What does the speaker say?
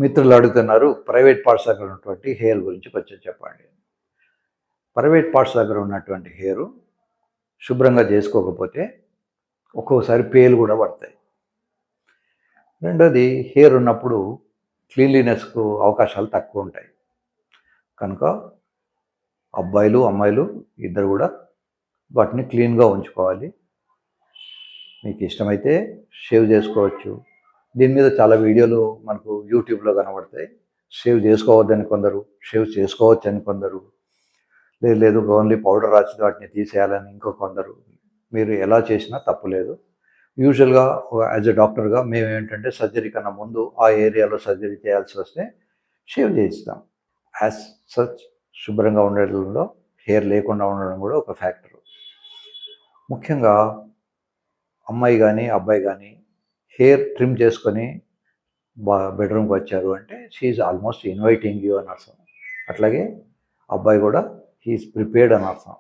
మిత్రులు అడుగుతున్నారు private parts దగ్గర ఉన్నటువంటి హెయిర్ గురించి కొంచెం చెప్పండి. ప్రైవేట్ పార్ట్స్ దగ్గర ఉన్నటువంటి హెయిర్ శుభ్రంగా చేసుకోకపోతే ఒక్కోసారి పేలు కూడా పడతాయి. రెండోది, హెయిర్ ఉన్నప్పుడు క్లీన్లీనెస్కు అవకాశాలు తక్కువ ఉంటాయి. కనుక అబ్బాయిలు అమ్మాయిలు ఇద్దరు కూడా వాటిని క్లీన్గా ఉంచుకోవాలి. మీకు ఇష్టమైతే షేవ్ చేసుకోవచ్చు. దీని మీద చాలా వీడియోలు మనకు యూట్యూబ్లో కనబడతాయి. షేవ్ చేసుకోవద్దని కొందరు, షేవ్ చేసుకోవచ్చని కొందరు, లేదు ఓన్లీ పౌడర్ రాసి వాటిని తీసేయాలని ఇంకో కొందరు. మీరు ఎలా చేసినా తప్పు లేదు. యూజువల్గా యాజ్ ఎ డాక్టర్గా మేము ఏంటంటే సర్జరీ కన్నా ముందు ఆ ఏరియాలో సర్జరీ చేయాల్సి వస్తే షేవ్ చేయిస్తాం. యాజ్ సచ్ శుభ్రంగా ఉండడంలో హెయిర్ లేకుండా ఉండడం కూడా ఒక ఫ్యాక్టర్. ముఖ్యంగా అమ్మాయి కానీ అబ్బాయి కానీ హెయిర్ ట్రిమ్ చేసుకొని బెడ్రూమ్కి వచ్చారు అంటే షీఈ్ ఆల్మోస్ట్ ఇన్వైటింగ్ యూ అని అర్థం. అట్లాగే అబ్బాయి కూడా హీఈస్ ప్రిపేర్డ్ అని అర్థం.